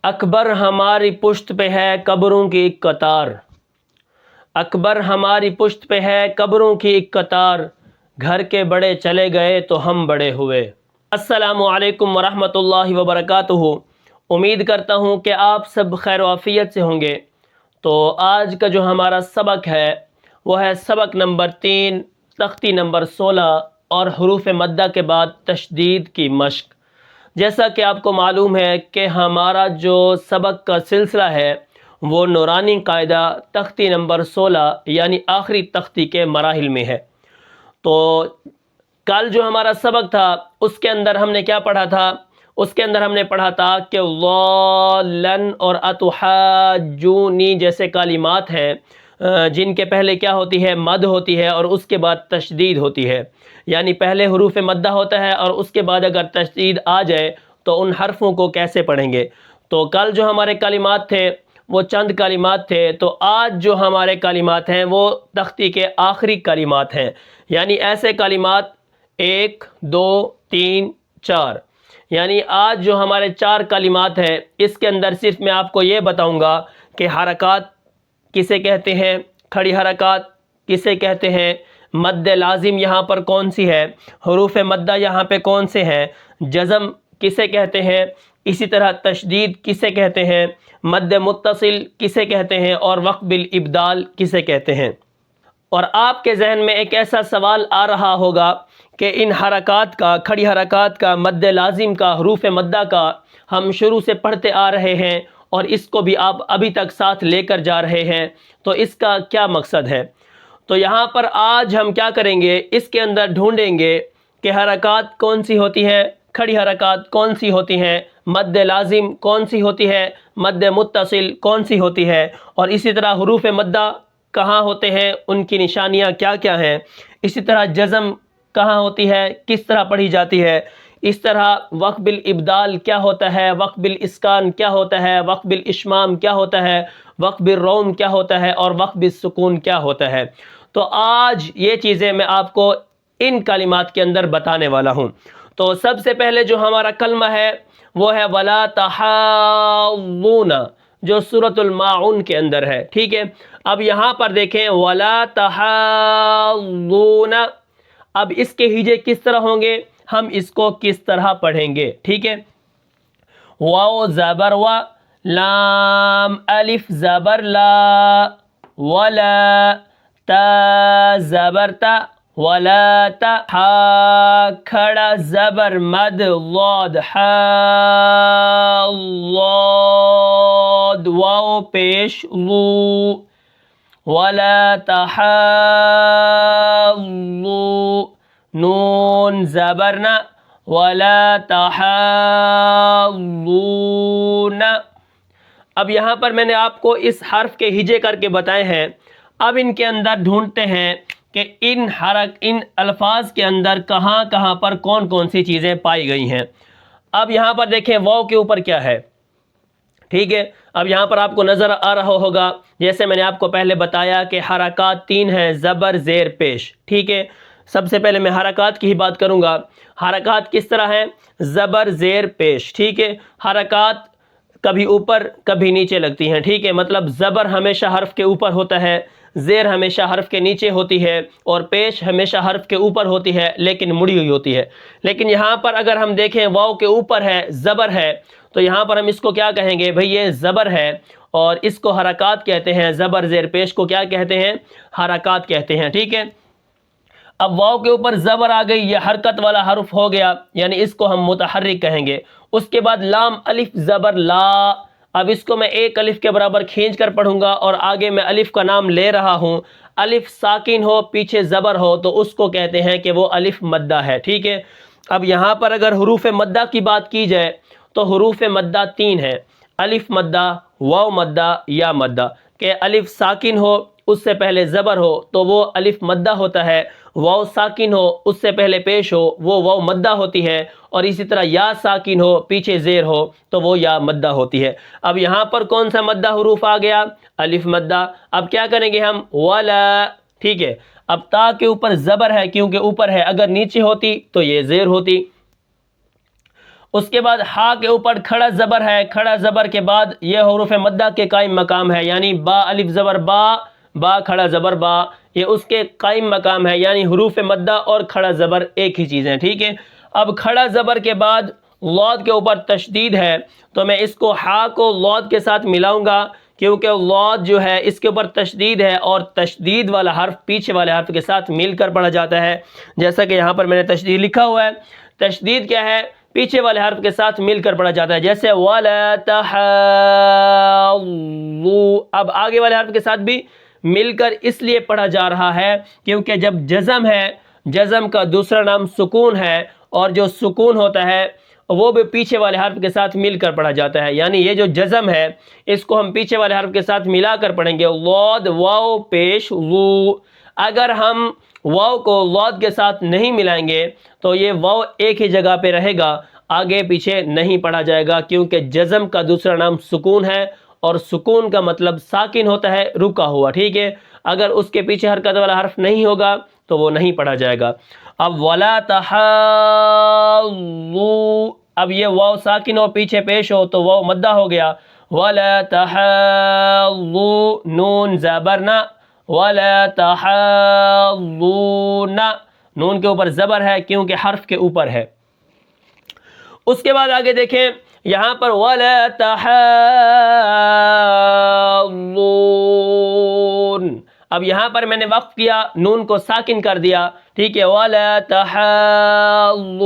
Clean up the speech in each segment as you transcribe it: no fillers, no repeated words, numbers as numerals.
اکبر ہماری پشت پہ ہے قبروں کی ایک قطار، اکبر ہماری پشت پہ ہے قبروں کی ایک قطار، گھر کے بڑے چلے گئے تو ہم بڑے ہوئے۔ السلام علیکم ورحمۃ اللہ وبرکاتہ۔ امید کرتا ہوں کہ آپ سب خیر و عافیت سے ہوں گے۔ تو آج کا جو ہمارا سبق ہے وہ ہے سبق نمبر 3، تختی نمبر 16 اور حروف مدہ کے بعد تشدید کی مشق۔ جیسا کہ آپ کو معلوم ہے کہ ہمارا جو سبق کا سلسلہ ہے وہ نورانی قاعدہ تختی نمبر 16 یعنی آخری تختی کے مراحل میں ہے۔ تو کل جو ہمارا سبق تھا اس کے اندر ہم نے کیا پڑھا تھا؟ اس کے اندر ہم نے پڑھا تھا کہ ضالن اور اتحاجونی جیسے کلمات ہیں جن کے پہلے کیا ہوتی ہے؟ مد ہوتی ہے اور اس کے بعد تشدید ہوتی ہے، یعنی پہلے حروف مدہ ہوتا ہے اور اس کے بعد اگر تشدید آ جائے تو ان حرفوں کو کیسے پڑھیں گے۔ تو کل جو ہمارے کلمات تھے وہ چند کلمات تھے، تو آج جو ہمارے کلمات ہیں وہ تختی کے آخری کلمات ہیں، یعنی ایسے کلمات 1 2 3 4، یعنی آج جو ہمارے 4 کلمات ہیں اس کے اندر صرف میں آپ کو یہ بتاؤں گا کہ حرکات کسے کہتے ہیں، کھڑی حرکات کسے کہتے ہیں، مد لازم یہاں پر کون سی ہے، حروف مدہ یہاں پہ کون سے ہیں، جزم کسے کہتے ہیں، اسی طرح تشدید کسے کہتے ہیں، مد متصل کسے کہتے ہیں اور وقف بالابدال کسے کہتے ہیں۔ اور آپ کے ذہن میں ایک ایسا سوال آ رہا ہوگا کہ ان حرکات کا، کھڑی حرکات کا، مد لازم کا، حروف مدہ کا ہم شروع سے پڑھتے آ رہے ہیں اور اس کو بھی آپ ابھی تک ساتھ لے کر جا رہے ہیں، تو اس کا کیا مقصد ہے؟ تو یہاں پر آج ہم کیا کریں گے، اس کے اندر ڈھونڈیں گے کہ حرکات کون سی ہوتی ہیں، کھڑی حرکات کون سی ہوتی ہیں، مد لازم کون سی ہوتی ہے، مد متصل کون سی ہوتی ہے، اور اسی طرح حروف مدہ کہاں ہوتے ہیں، ان کی نشانیاں کیا کیا ہیں، اسی طرح جزم کہاں ہوتی ہے، کس طرح پڑھی جاتی ہے، اس طرح وقف بالابدال کیا ہوتا ہے، وقف بالاسکان کیا ہوتا ہے، وقف بالاشمام کیا ہوتا ہے، وقف بالروم کیا ہوتا ہے اور وقف بالسکون کیا ہوتا ہے۔ تو آج یہ چیزیں میں آپ کو ان کلمات کے اندر بتانے والا ہوں۔ تو سب سے پہلے جو ہمارا کلمہ ہے وہ ہے وَلَا تَحَاضُّونَ، جو سورۃ الماعون کے اندر ہے، ٹھیک ہے۔ اب یہاں پر دیکھیں وَلَا تَحَاضُّونَ، اب اس کے ہجے کس طرح ہوں گے، ہم اس کو کس طرح پڑھیں گے، ٹھیک ہے۔ واو زبر و، لام الف زبر لا، ولا، تا زبر تا، ولا تا، حا کھڑا زبر مد، ضاد حا، ضاد واو پیش ضو، ولا تحاضوا، نون زبر نا، ولا تحاضون۔ اب یہاں پر میں نے آپ کو اس حرف کے ہجے کر کے بتائے ہیں، اب ان کے اندر ڈھونڈتے ہیں کہ ان الفاظ کے اندر کہاں کہاں پر کون کون سی چیزیں پائی گئی ہیں۔ اب یہاں پر دیکھیں واو کے اوپر کیا ہے، ٹھیک ہے۔ اب یہاں پر آپ کو نظر آ رہا ہوگا جیسے میں نے آپ کو پہلے بتایا کہ حرکات 3 ہیں، زبر زیر پیش، ٹھیک ہے۔ سب سے پہلے میں حرکات کی ہی بات کروں گا۔ حرکات کس طرح ہیں؟ زبر زیر پیش، ٹھیک ہے۔ حرکات کبھی اوپر کبھی نیچے لگتی ہیں، ٹھیک ہے، مطلب زبر ہمیشہ حرف کے اوپر ہوتا ہے، زیر ہمیشہ حرف کے نیچے ہوتی ہے اور پیش ہمیشہ حرف کے اوپر ہوتی ہے لیکن مڑی ہوئی ہوتی ہے۔ لیکن یہاں پر اگر ہم دیکھیں واو کے اوپر ہے، زبر ہے، تو یہاں پر ہم اس کو کیا کہیں گے؟ بھئی یہ زبر ہے اور اس کو حرکات کہتے ہیں، زبر زیر پیش کو کیا کہتے ہیں؟ حرکات کہتے ہیں، ٹھیک ہے۔ اب واو کے اوپر زبر آ گئی، یہ حرکت والا حرف ہو گیا، یعنی اس کو ہم متحرک کہیں گے۔ اس کے بعد لام الف زبر لا، اب اس کو میں ایک الف کے برابر کھینچ کر پڑھوں گا اور آگے میں الف کا نام لے رہا ہوں، الف ساکن ہو پیچھے زبر ہو تو اس کو کہتے ہیں کہ وہ الف مدہ ہے، ٹھیک ہے۔ اب یہاں پر اگر حروف مدہ کی بات کی جائے تو حروف مدہ 3 ہیں، الف مدہ، واو مدہ یا مدہ، کہ الف ساکن ہو اس سے پہلے زبر ہو تو وہ الف مدہ ہوتا ہے، واو ساکن ہو اس سے پہلے پیش ہو وہ واو مدہ ہوتی ہے، اور اسی طرح یا ساکن ہو پیچھے زیر ہو تو وہ یا مدہ ہوتی ہے۔ اب یہاں پر کون سا مدہ حروف آ گیا؟ الف مدہ۔ اب کیا کریں گے ہم؟ ولا، ٹھیک ہے۔ اب تا کے اوپر زبر ہے کیونکہ اوپر ہے، اگر نیچے ہوتی تو یہ زیر ہوتی۔ اس کے بعد ہا کے اوپر کھڑا زبر ہے، کھڑا زبر کے بعد یہ حروف مدہ کے قائم مقام ہے، یعنی با الف زبر با، با کھڑا زبر با، یہ اس کے قائم مقام ہے، یعنی حروف مدہ اور کھڑا زبر ایک ہی چیز ہے، ٹھیک ہے۔ اب کھڑا زبر کے بعد لاد کے اوپر تشدید ہے، تو میں اس کو ہا کو لاد کے ساتھ ملاؤں گا، کیونکہ لاد جو ہے اس کے اوپر تشدید ہے، اور تشدید والا حرف پیچھے والے حرف کے ساتھ مل کر پڑھا جاتا ہے، جیسا کہ یہاں پر میں نے تشدید لکھا ہوا ہے۔ تشدید کیا ہے؟ پیچھے والے حرف کے ساتھ مل کر پڑھا جاتا ہے، جیسے وَلَا تَحَاضُّوا، اب آگے والے حرف کے ساتھ بھی مل کر اس لیے پڑھا جا رہا ہے کیونکہ جب جزم ہے، جزم کا دوسرا نام سکون ہے، اور جو سکون ہوتا ہے وہ بھی پیچھے والے حرف کے ساتھ مل کر پڑھا جاتا ہے، یعنی یہ جو جزم ہے اس کو ہم پیچھے والے حرف کے ساتھ ملا کر پڑھیں گے، لاد واو پیش وو۔ اگر ہم واو کو لاد کے ساتھ نہیں ملائیں گے تو یہ واو ایک ہی جگہ پہ رہے گا، آگے پیچھے نہیں پڑھا جائے گا، کیونکہ جزم کا دوسرا نام سکون ہے، اور سکون کا مطلب ساکن ہوتا ہے، رکا ہوا، ٹھیک ہے۔ اگر اس کے پیچھے حرکت والا حرف نہیں ہوگا تو وہ نہیں پڑھا جائے گا۔ اب وَلَا تَحَاضُّوا، اب یہ واو ساکن ہو پیچھے پیش ہو تو واو مدہ ہو گیا، وَلَا تَحَاضُّوا، نون زبر نہ، وَلَا تَحَاضُّونَ، نون کے اوپر زبر ہے کیونکہ حرف کے اوپر ہے۔ اس کے بعد آگے دیکھیں یہاں پر وَلَا تَحَاضُّونَ، اب یہاں پر میں نے وقف کیا، نون کو ساکن کر دیا، ٹھیک ہے، وَلَا تَحَاضُّونَ۔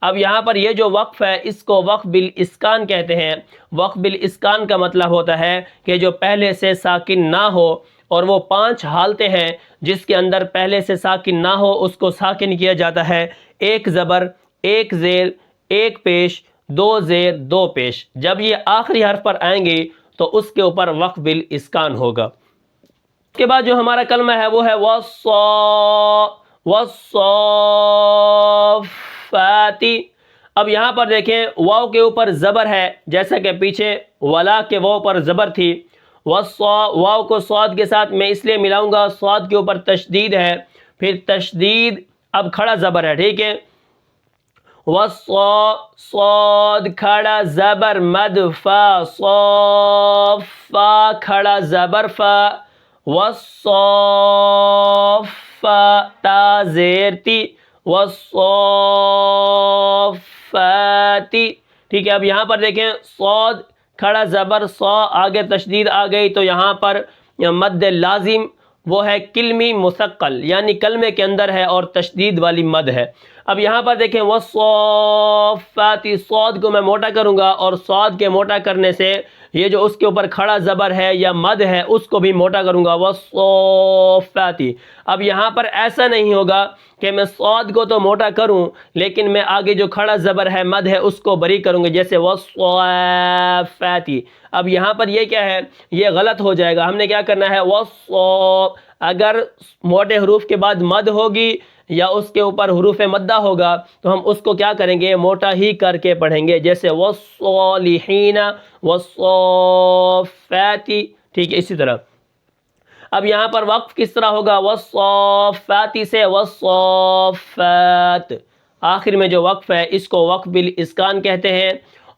اب یہاں پر یہ جو وقف ہے اس کو وقف بالاسکان کہتے ہیں۔ وقف بالاسکان کا مطلب ہوتا ہے کہ جو پہلے سے ساکن نہ ہو، اور وہ 5 حالتیں ہیں جس کے اندر پہلے سے ساکن نہ ہو اس کو ساکن کیا جاتا ہے، ایک زبر، ایک زیر، ایک پیش، 2 زیر، 2 پیش۔ جب یہ آخری حرف پر آئیں گے تو اس کے اوپر وقف بالاسکان ہوگا۔ اس کے بعد جو ہمارا کلمہ ہے وہ ہے والصافات۔ اب یہاں پر دیکھیں واو کے اوپر زبر ہے، جیسا کہ پیچھے ولا کے واو پر زبر تھی، واو کو صاد کے ساتھ میں اس لیے ملاؤں گا، صاد کے اوپر تشدید ہے، پھر تشدید، اب کھڑا زبر ہے، ٹھیک ہے، صاد کھڑا زبر مد فا، صافا کھڑا زبر فا، والصافا تا زیر تی، والصافاتی، ٹھیک ہے۔ اب یہاں پر دیکھیں صاد کھڑا زبر صا، آگے تشدید آ گئی تو یہاں پر مد لازم وہ ہے کلمی مثقل، یعنی کلمے کے اندر ہے اور تشدید والی مد ہے۔ اب یہاں پر دیکھیں والصافات، صاد کو میں موٹا کروں گا، اور صاد کے موٹا کرنے سے یہ جو اس کے اوپر کھڑا زبر ہے یا مد ہے اس کو بھی موٹا کروں گا، والصافات۔ اب یہاں پر ایسا نہیں ہوگا کہ میں صاد کو تو موٹا کروں لیکن میں آگے جو کھڑا زبر ہے مد ہے اس کو بری کروں گے، جیسے والصافات۔ اب یہاں پر یہ کیا ہے، یہ غلط ہو جائے گا، ہم نے کیا کرنا ہے، اگر موٹے حروف کے بعد مد ہوگی یا اس کے اوپر حروف مدہ ہوگا تو ہم اس کو کیا کریں گے، موٹا ہی کر کے پڑھیں گے، جیسے والصالحین، والصافات، ٹھیک ہے، اسی طرح۔ اب یہاں پر وقف کس طرح ہوگا، والصافات سے والصافات، آخر میں جو وقف ہے اس کو وقف بالاسکان کہتے ہیں،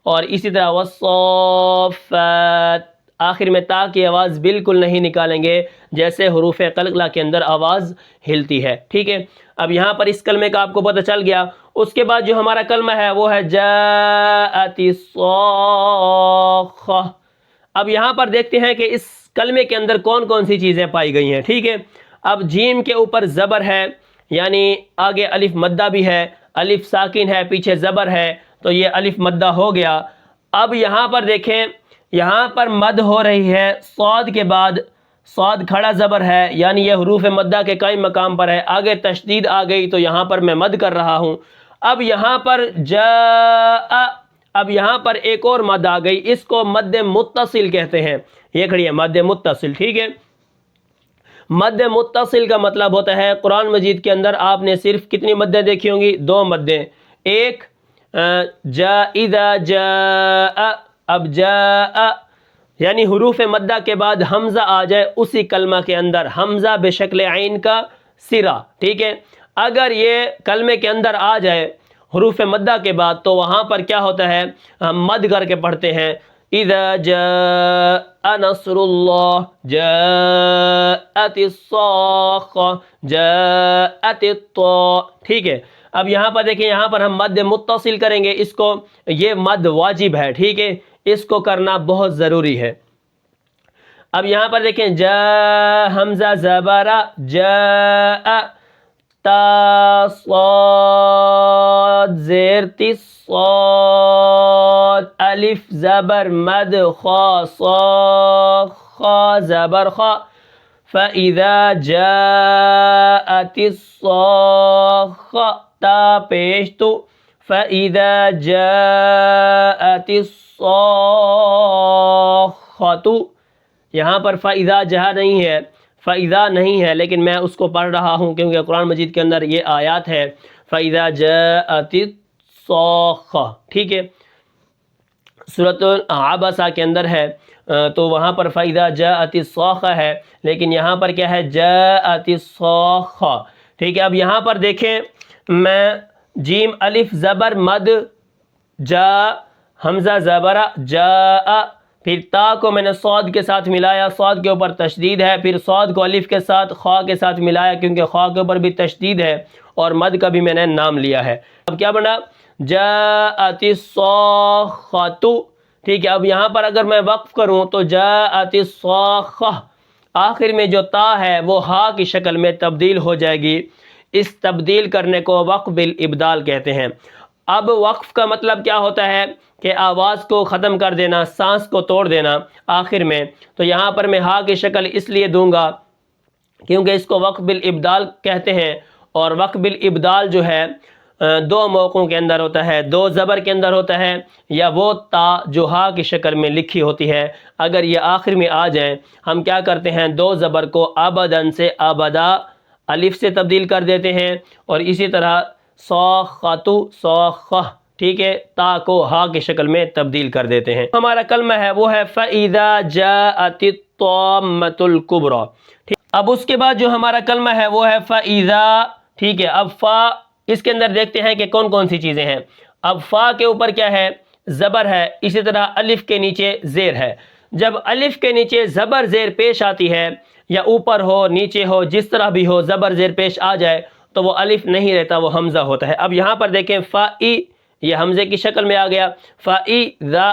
اور اسی طرح والصافات، آخر میں تا کی آواز بالکل نہیں نکالیں گے جیسے حروف قلقلہ کے اندر آواز ہلتی ہے، ٹھیک ہے۔ اب یہاں پر اس کلمے کا آپ کو پتہ چل گیا۔ اس کے بعد جو ہمارا کلمہ ہے وہ ہے جاءت الصاخہ۔ اب یہاں پر دیکھتے ہیں کہ اس کلمے کے اندر کون کون سی چیزیں پائی گئی ہیں، ٹھیک ہے۔ اب جیم کے اوپر زبر ہے، یعنی آگے الف مدہ بھی ہے، الف ساکن ہے، پیچھے زبر ہے، تو یہ الف مدہ ہو گیا۔ اب یہاں پر دیکھیں، یہاں پر مد ہو رہی ہے صاد کے بعد، صاد کھڑا زبر ہے، یعنی یہ حروف مدہ کے قائم مقام پر ہے، آگے تشدید آ گئی تو یہاں پر میں مد کر رہا ہوں۔ اب یہاں پر جاء، اب یہاں پر ایک اور مد آ گئی، اس کو مد متصل کہتے ہیں، یہ کھڑی ہے مد متصل، ٹھیک ہے۔ مد متصل کا مطلب ہوتا ہے، قرآن مجید کے اندر آپ نے صرف کتنی مدیں دیکھی ہوں گی، 2 مدیں، ایک جا اذا جاء، اب جاء یعنی حروف مدہ کے بعد حمزہ آ جائے اسی کلمہ کے اندر، حمزہ بشکل عین کا سرا، ٹھیک ہے۔ اگر یہ کلمے کے اندر آ جائے حروف مدہ کے بعد، تو وہاں پر کیا ہوتا ہے، ہم مد کر کے پڑھتے ہیں اذا جاء نصر اللہ، جاءت الصاخہ، جاءت الطاء، ٹھیک ہے۔ اب یہاں پر دیکھیں، یہاں پر ہم مد متصل کریں گے، اس کو، یہ مد واجب ہے، ٹھیک ہے، اس کو کرنا بہت ضروری ہے۔ اب یہاں پر دیکھیں، جاء حمزہ زبرہ، جاء، تا صاد زیر تس صاد، الف زبر مد، خا صاخہ زبر خا، فَإِذَا جَاءَتِ الصَّاخَّةُ، تا پیش تو، فَإِذَا جَاءَتِ الصَّاخَّةُ، یہاں پر فَإِذَا جہاں نہیں ہے، فَإِذَا نہیں ہے، لیکن میں اس کو پڑھ رہا ہوں کیونکہ قرآن مجید کے اندر یہ آیات ہے، فَإِذَا جَاءَتِ الصَّاخَّةُ، ٹھیک ہے، سورۃ عبسہ کے اندر ہے، تو وہاں پر فَإِذَا جَاءَتِ الصَّاخَّةُ ہے، لیکن یہاں پر کیا ہے، جاءت الصَّاخَّةُ، ٹھیک ہے۔ اب یہاں پر دیکھیں، میں جیم الف زبر مد، جا حمزہ زبرہ، جاء، پھر تا کو میں نے صاد کے ساتھ ملایا، صاد کے اوپر تشدید ہے، پھر صاد کو الف کے ساتھ، خا کے ساتھ ملایا کیونکہ خا کے اوپر بھی تشدید ہے، اور مد کا بھی میں نے نام لیا ہے۔ اب کیا بنا، جاءت الصاخۃ، ٹھیک ہے۔ اب یہاں پر اگر میں وقف کروں تو جاءت الصاخہ، آخر میں جو تا ہے وہ ہا کی شکل میں تبدیل ہو جائے گی، اس تبدیل کرنے کو وقف بالابدال کہتے ہیں۔ اب وقف کا مطلب کیا ہوتا ہے کہ آواز کو ختم کر دینا، سانس کو توڑ دینا آخر میں، تو یہاں پر میں ہا کی شکل اس لیے دوں گا کیونکہ اس کو وقف بالابدال کہتے ہیں، اور وقف بالابدال جو ہے دو موقعوں کے اندر ہوتا ہے، دو زبر کے اندر ہوتا ہے، یا وہ تا جو ہا کی شکل میں لکھی ہوتی ہے، اگر یہ آخر میں آ جائیں، ہم کیا کرتے ہیں، دو زبر کو ابدن سے ابدا الف سے تبدیل کر دیتے ہیں، اور اسی طرح صاخۃ، صاخہ، ٹھیک ہے، تا کو ہا کی شکل میں تبدیل کر دیتے ہیں۔ ہمارا کلمہ ہے وہ ہے فَإِذَا جَاءَتِ الطَّامَّةُ الْكُبْرَى، ٹھیک۔ اب اس کے بعد جو ہمارا کلمہ ہے وہ ہے فَإِذَا، ٹھیک ہے۔ اب فا، اس کے اندر دیکھتے ہیں کہ کون کون سی چیزیں ہیں۔ اب فا کے اوپر کیا ہے، زبر ہے، اسی طرح الف کے نیچے زیر ہے۔ جب الف کے نیچے زبر زیر پیش آتی ہے، یا اوپر ہو نیچے ہو جس طرح بھی ہو، زبر زیر پیش آ جائے تو وہ الف نہیں رہتا، وہ حمزہ ہوتا ہے۔ اب یہاں پر دیکھیں، فَإِ، یہ حمزے کی شکل میں آ گیا، فَإِذَا،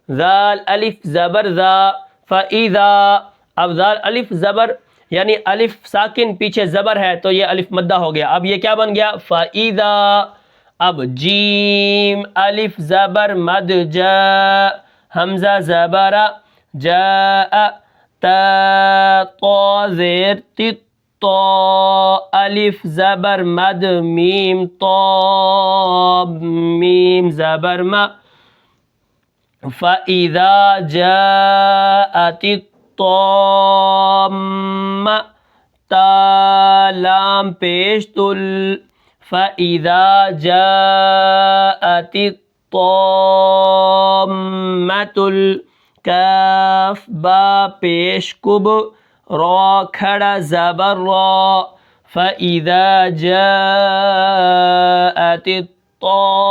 ذال الف زبر ذا، فَإِذَا، اب ذال الف زبر یعنی الف ساکن پیچھے زبر ہے تو یہ الف مدہ ہو گیا، اب یہ کیا بن گیا، فَإِذَا۔ اب جیم الف زبر مد، جا حمزہ زبرہ، جاء، تا طا زیر تت، طا الف زبر مد، میم طا، میم زبر ما، فَإِذَا جَاءَتِ الطَّامَّةُ، تا لام پیش تل، فَإِذَا جَاءَتِ الطَّامَّةُ الْكَافُ، با پیش کب، را کھڑا زبر را، فَإِذَا جَاءَتِ الطَّامَّةُ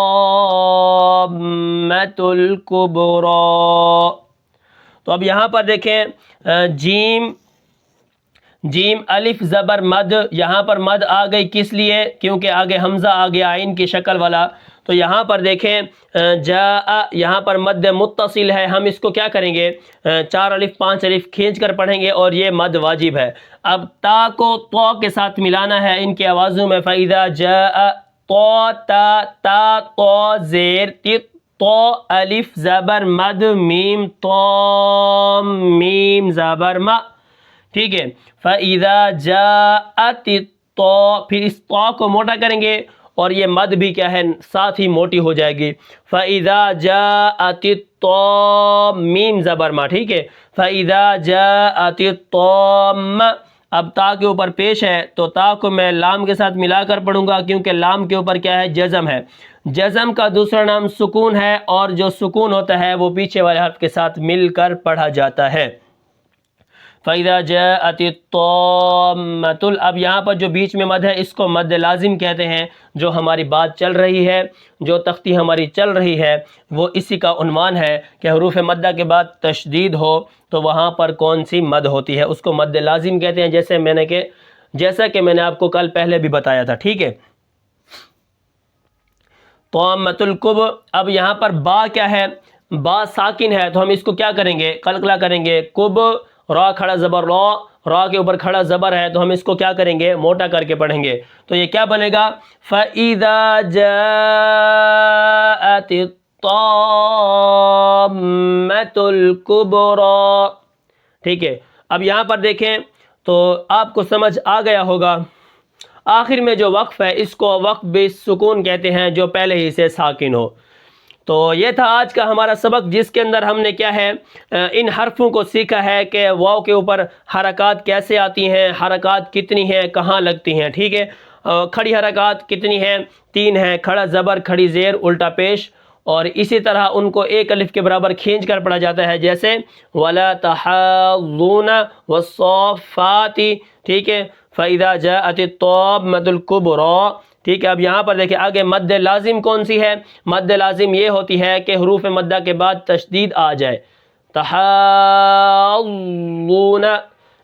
الْكُبْرَى۔ تو اب یہاں پر دیکھیں، جیم الف زبر مد، یہاں پر مد آ گئی کس لیے، کیونکہ آگے حمزہ آ گیا عین کی شکل والا، تو یہاں پر دیکھیں جاء، یہاں پر مد متصل ہے، ہم اس کو کیا کریں گے، 4 الف 5 الف کھینچ کر پڑھیں گے، اور یہ مد واجب ہے۔ اب تا کو طا کے ساتھ ملانا ہے ان کی آوازوں میں، فَإِذَا جَاءَ، طا تا، تا طا زیر تت، طا الف زبر مد، میم طا، میم زبر ما، ٹھیک ہے۔ فَإِذَا جَاءَتِ الطَّا، پھر اس طا کو موٹا کریں گے، اور یہ مد بھی کیا ہے، ساتھ ہی موٹی ہو جائے گی، فَإِذَا جَاءَتِ الطَّامَّةُ، میم زبر ما، ٹھیک ہے، فَإِذَا جَاءَتِ الطَّامَّةُ۔ اب تا کے اوپر پیش ہے تو تا کو میں لام کے ساتھ ملا کر پڑھوں گا، کیونکہ لام کے اوپر کیا ہے، جزم ہے، جزم کا دوسرا نام سکون ہے، اور جو سکون ہوتا ہے وہ پیچھے والے حرف کے ساتھ مل کر پڑھا جاتا ہے۔ فَإِذَا جَاءَتِ الطَّامَّةُ، اب یہاں پر جو بیچ میں مد ہے اس کو مد لازم کہتے ہیں. جو ہماری بات چل رہی ہے، جو تختی ہماری چل رہی ہے، وہ اسی کا عنوان ہے کہ حروف مدہ کے بعد تشدید ہو تو وہاں پر کون سی مد ہوتی ہے، اس کو مد لازم کہتے ہیں، جیسا کہ میں نے آپ کو کل پہلے بھی بتایا تھا. ٹھیک ہے. طامۃ القب، اب یہاں پر با کیا ہے؟ با ساکن ہے تو ہم اس کو کیا کریں گے؟ قلقلہ کریں گے. کب، را کھڑا زبر را، را کے اوپر کھڑا زبر ہے تو ہم اس کو کیا کریں گے؟ موٹا کر کے پڑھیں گے. تو یہ کیا بنے گا؟ فَإِذَا جَاءَتِ الطَّامَّةُ الْكُبْرَى. ٹھیک ہے. اب یہاں پر دیکھیں تو آپ کو سمجھ آ گیا ہوگا. آخر میں جو وقف ہے اس کو وقف بالسکون کہتے ہیں، جو پہلے ہی سے ساکن ہو. تو یہ تھا آج کا ہمارا سبق، جس کے اندر ہم نے کیا ہے ان حرفوں کو سیکھا ہے کہ واو کے اوپر حرکات کیسے آتی ہیں، حرکات کتنی ہیں، کہاں لگتی ہیں. ٹھیک ہے. کھڑی حرکات کتنی ہیں؟ 3 ہیں. کھڑا زبر، کھڑی زیر، الٹا پیش، اور اسی طرح ان کو ایک الف کے برابر کھینچ کر پڑھا جاتا ہے، جیسے وَلَا تَحَاضُّونَ وَالصَّافَّاتِ. ٹھیک ہے. فَإِذَا جَاءَتِ الطَّامَّةُ الْكُبْرَى. ٹھیک ہے. اب یہاں پر دیکھیں آگے مد لازم کون سی ہے؟ مد لازم یہ ہوتی ہے کہ حروف مدہ کے بعد تشدید آ جائے. تحاضون،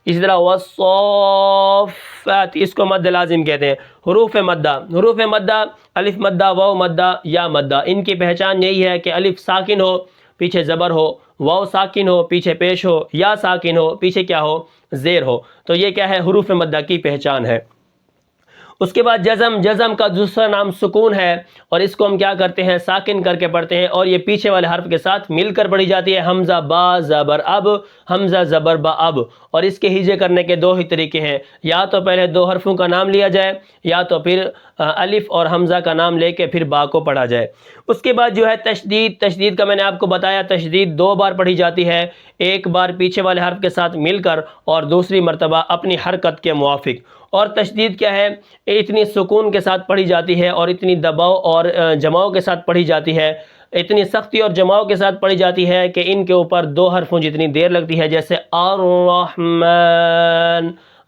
اسی طرح والصافات، اس کو مد لازم کہتے ہیں. حروف مدہ الف مدہ، واو مدہ، یا مدہ، ان کی پہچان یہی ہے کہ الف ساکن ہو پیچھے زبر ہو، واو ساکن ہو پیچھے پیش ہو، یا ساکن ہو پیچھے کیا ہو؟ زیر ہو. تو یہ کیا ہے؟ حروف مدہ کی پہچان ہے. اس کے بعد جزم کا دوسرا نام سکون ہے، اور اس کو ہم کیا کرتے ہیں؟ ساکن کر کے پڑھتے ہیں، اور یہ پیچھے والے حرف کے ساتھ مل کر پڑھی جاتی ہے. حمزہ با زبر اب، حمزہ زبر با اب. اور اس کے ہجے کرنے کے 2 ہی طریقے ہیں، یا تو پہلے 2 حرفوں کا نام لیا جائے، یا تو پھر الف اور حمزہ کا نام لے کے پھر با کو پڑھا جائے. اس کے بعد جو ہے تشدید کا میں نے آپ کو بتایا، تشدید 2 بار پڑھی جاتی ہے، ایک بار پیچھے والے حرف کے ساتھ مل کر اور دوسری مرتبہ اپنی حرکت کے موافق. اور تشدید کیا ہے؟ اتنی سکون کے ساتھ پڑھی جاتی ہے، اور اتنی دباؤ اور جماؤ کے ساتھ پڑھی جاتی ہے، اتنی سختی اور جماؤ کے ساتھ پڑھی جاتی ہے کہ ان کے اوپر 2 حرفوں جتنی دیر لگتی ہے، جیسے الرحمن،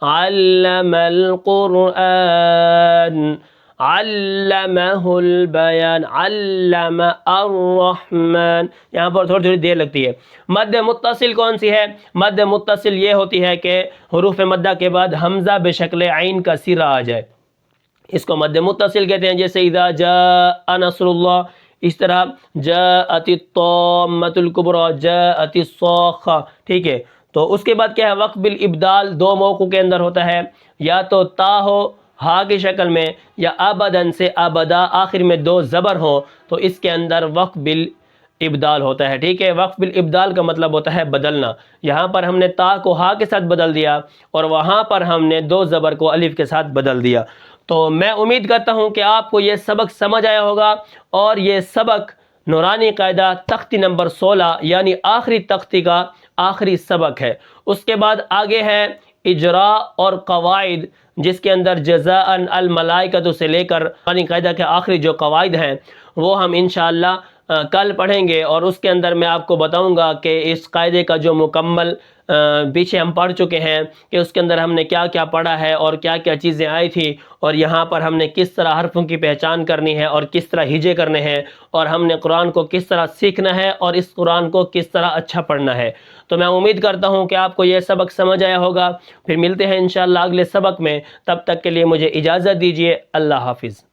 علم القرآن، علمہ البیان، علم الرحمن، یہاں پر تھوڑی دیر لگتی ہے. مد متصل کون سی ہے؟ مد متصل یہ ہوتی ہے کہ حروف مدہ کے بعد حمزہ بشکل عین کا سیرہ آ جائے، اس کو مد متصل کہتے ہیں. جیسے اذا جاء نصر اللہ، اس طرح جاءت الطامۃ الکبریٰ، جاءت الصاخہ. ٹھیک ہے. تو اس کے بعد کیا ہے؟ وقف بالابدال 2 موقعوں کے اندر ہوتا ہے، یا تو تا ہو ہا کی شکل میں، یا ابدن سے ابدا آخر میں 2 زبر ہوں تو اس کے اندر وقف بالابدال ہوتا ہے. ٹھیک ہے. وقف بالابدال کا مطلب ہوتا ہے بدلنا. یہاں پر ہم نے تا کو ہا کے ساتھ بدل دیا، اور وہاں پر ہم نے 2 زبر کو الف کے ساتھ بدل دیا. تو میں امید کرتا ہوں کہ آپ کو یہ سبق سمجھ آیا ہوگا، اور یہ سبق نورانی قاعدہ تختی نمبر 16 یعنی آخری تختی کا آخری سبق ہے. اس کے بعد آگے ہے اجراء اور قواعد، جس کے اندر جزاء الملائکۃ سے لے کر نورانی قاعدہ کے آخری جو قواعد ہیں وہ ہم انشاءاللہ کل پڑھیں گے. اور اس کے اندر میں آپ کو بتاؤں گا کہ اس قاعدے کا جو مکمل پیچھے ہم پڑھ چکے ہیں کہ اس کے اندر ہم نے کیا کیا پڑھا ہے اور کیا کیا چیزیں آئی تھی، اور یہاں پر ہم نے کس طرح حرفوں کی پہچان کرنی ہے اور کس طرح ہجے کرنے ہیں، اور ہم نے قرآن کو کس طرح سیکھنا ہے اور اس قرآن کو کس طرح اچھا پڑھنا ہے. تو میں امید کرتا ہوں کہ آپ کو یہ سبق سمجھ آیا ہوگا. پھر ملتے ہیں انشاءاللہ اگلے سبق میں، تب تک کے لیے مجھے اجازت دیجیے. اللہ حافظ.